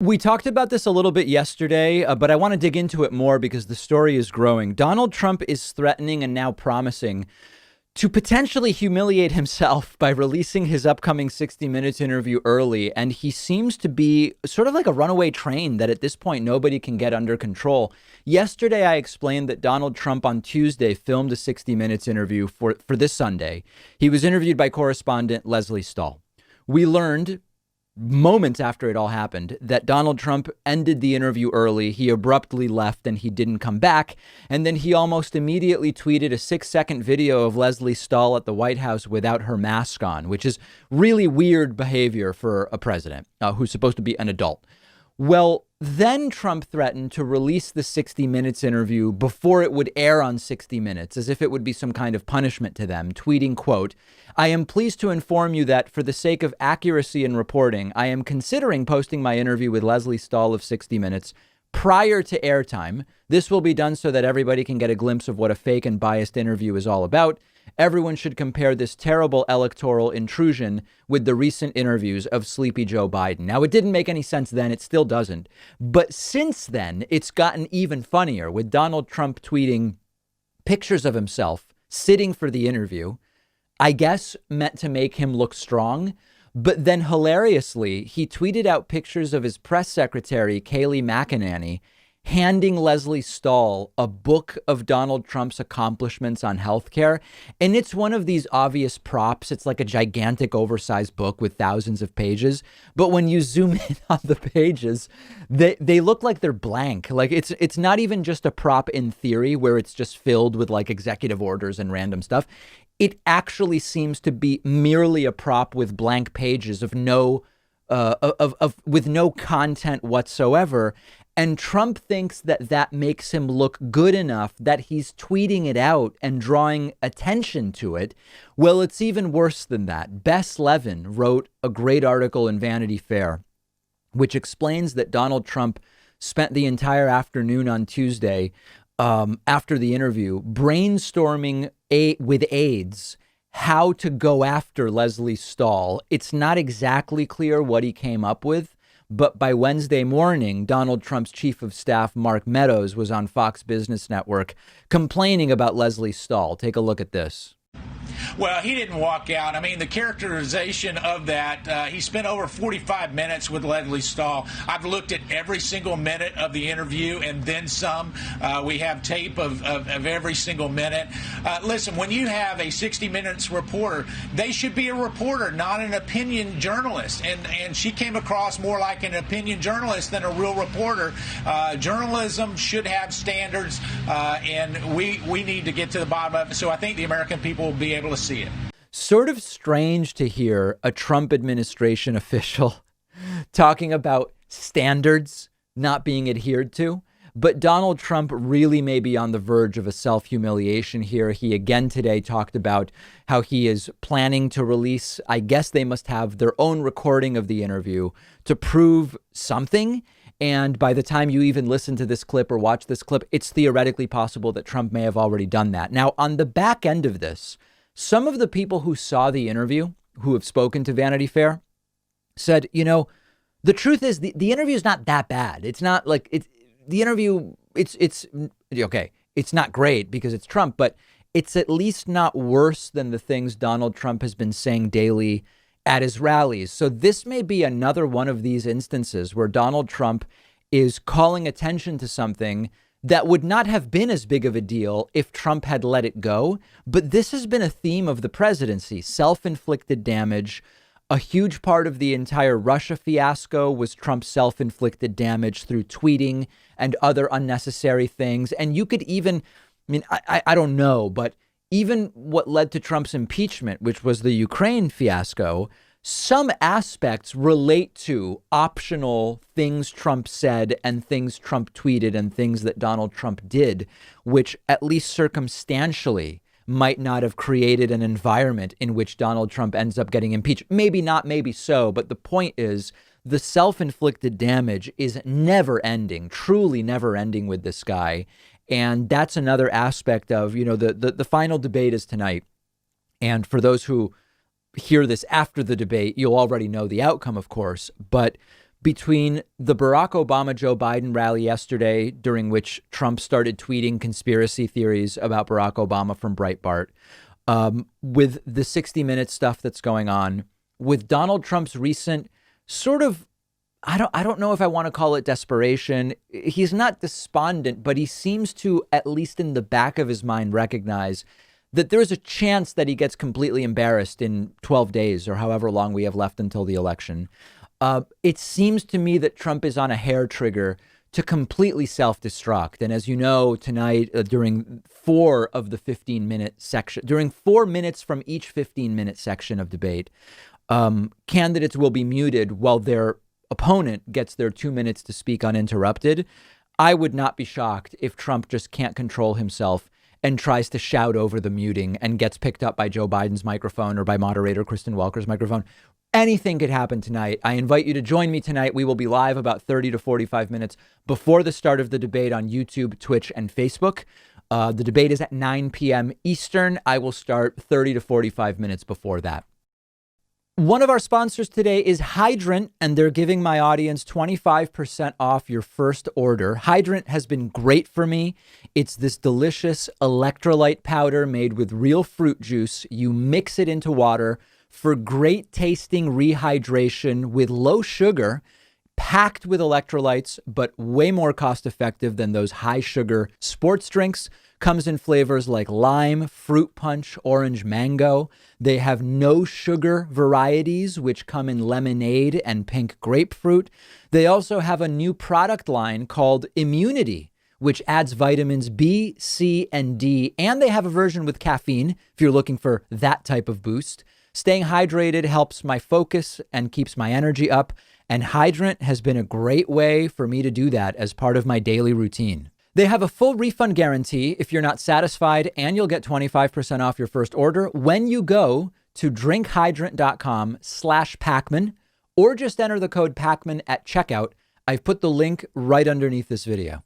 We talked about this a little bit yesterday, but I want to dig into it more because the story is growing. Donald Trump is threatening and now promising to potentially humiliate himself by releasing his upcoming 60 Minutes interview early. And he seems to be sort of like a runaway train that at this point nobody can get under control. Yesterday, I explained that Donald Trump on Tuesday filmed a 60 Minutes interview for this Sunday. He was interviewed by correspondent Lesley Stahl. We learned moments after it all happened that Donald Trump ended the interview early. He abruptly left and he didn't come back. And then he almost immediately tweeted a 6-second video of Lesley Stahl at the White House without her mask on, which is really weird behavior for a president who's supposed to be an adult. Well, then Trump threatened to release the 60 Minutes interview before it would air on 60 Minutes, as if it would be some kind of punishment to them, tweeting, quote, "I am pleased to inform you that for the sake of accuracy in reporting, I am considering posting my interview with Lesley Stahl of 60 Minutes prior to airtime. This will be done so that everybody can get a glimpse of what a fake and biased interview is all about. Everyone should compare this terrible electoral intrusion with the recent interviews of Sleepy Joe Biden." Now, it didn't make any sense then. It still doesn't. But since then, it's gotten even funnier with Donald Trump tweeting pictures of himself sitting for the interview, I guess meant to make him look strong. But then hilariously, he tweeted out pictures of his press secretary, Kayleigh McEnany, handing Lesley Stahl a book of Donald Trump's accomplishments on healthcare. And it's one of these obvious props. It's like a gigantic oversized book with thousands of pages. But when you zoom in on the pages, they look like they're blank. Like it's not even just a prop in theory where it's just filled with like executive orders and random stuff. It actually seems to be merely a prop with blank pages with no content whatsoever. And Trump thinks that that makes him look good enough that he's tweeting it out and drawing attention to it. Well, it's even worse than that. Bess Levin wrote a great article in Vanity Fair, which explains that Donald Trump spent the entire afternoon on Tuesday after the interview brainstorming with aides how to go after Lesley Stahl. It's not exactly clear what he came up with. But by Wednesday morning, Donald Trump's chief of staff, Mark Meadows, was on Fox Business Network complaining about Lesley Stahl. Take a look at this. Well, he didn't walk out. I mean, the characterization of that, he spent over 45 minutes with Lesley Stahl. I've looked at every single minute of the interview and then some. We have tape of every single minute. Listen, when you have a 60 Minutes reporter, they should be a reporter, not an opinion journalist. And she came across more like an opinion journalist than a real reporter. Journalism should have standards, and we need to get to the bottom of it. So I think the American people will be able to see it. Sort of strange to hear a Trump administration official talking about standards not being adhered to. But Donald Trump really may be on the verge of a self-humiliation here. He again today talked about how he is planning to release, I guess they must have their own recording of the interview to prove something. And by the time you even listen to this clip or watch this clip, it's theoretically possible that Trump may have already done that. Now, on the back end of this, some of the people who saw the interview, who have spoken to Vanity Fair, said, you know, the truth is the interview is not that bad. It's not like the interview. It's OK. It's not great because it's Trump, but it's at least not worse than the things Donald Trump has been saying daily at his rallies. So this may be another one of these instances where Donald Trump is calling attention to something that would not have been as big of a deal if Trump had let it go. But this has been a theme of the presidency, self-inflicted damage. A huge part of the entire Russia fiasco was Trump's self-inflicted damage through tweeting and other unnecessary things. And you could even, I don't know, but even what led to Trump's impeachment, which was the Ukraine fiasco, some aspects relate to optional things Trump said and things Trump tweeted and things that Donald Trump did, which at least circumstantially might not have created an environment in which Donald Trump ends up getting impeached. Maybe not, maybe so. But the point is the self-inflicted damage is never ending, truly never ending with this guy. And that's another aspect of, you know, the final debate is tonight. And for those who hear this after the debate, you'll already know the outcome, of course. But between the Barack Obama-Joe Biden rally yesterday, during which Trump started tweeting conspiracy theories about Barack Obama from Breitbart, with the 60 Minutes stuff that's going on, with Donald Trump's recent sort of, I don't know if I want to call it desperation. He's not despondent, but he seems to, at least in the back of his mind, recognize that there's a chance that he gets completely embarrassed in 12 days or however long we have left until the election. It seems to me that Trump is on a hair trigger to completely self-destruct. And as you know, tonight, during 4 of the 15-minute section, during 4 minutes from each 15-minute section of debate, candidates will be muted while their opponent gets their 2 minutes to speak uninterrupted. I would not be shocked if Trump just can't control himself and tries to shout over the muting and gets picked up by Joe Biden's microphone or by moderator Kristen Welker's microphone. Anything could happen tonight. I invite you to join me tonight. We will be live about 30 to 45 minutes before the start of the debate on YouTube, Twitch, and Facebook. The debate is at 9 p.m. Eastern. I will start 30 to 45 minutes before that. One of our sponsors today is Hydrant, and they're giving my audience 25% off your first order. Hydrant has been great for me. It's this delicious electrolyte powder made with real fruit juice. You mix it into water for great tasting rehydration with low sugar, packed with electrolytes, but way more cost effective than those high sugar sports drinks. Comes in flavors like lime, fruit punch, orange mango. They have no sugar varieties, which come in lemonade and pink grapefruit. They also have a new product line called Immunity, which adds vitamins B, C, and D. And they have a version with caffeine if you're looking for that type of boost. Staying hydrated helps my focus and keeps my energy up. And Hydrant has been a great way for me to do that as part of my daily routine. They have a full refund guarantee if you're not satisfied, and you'll get 25% off your first order when you go to drinkhydrant.com/Pacman, or just enter the code Pacman at checkout. I've put the link right underneath this video.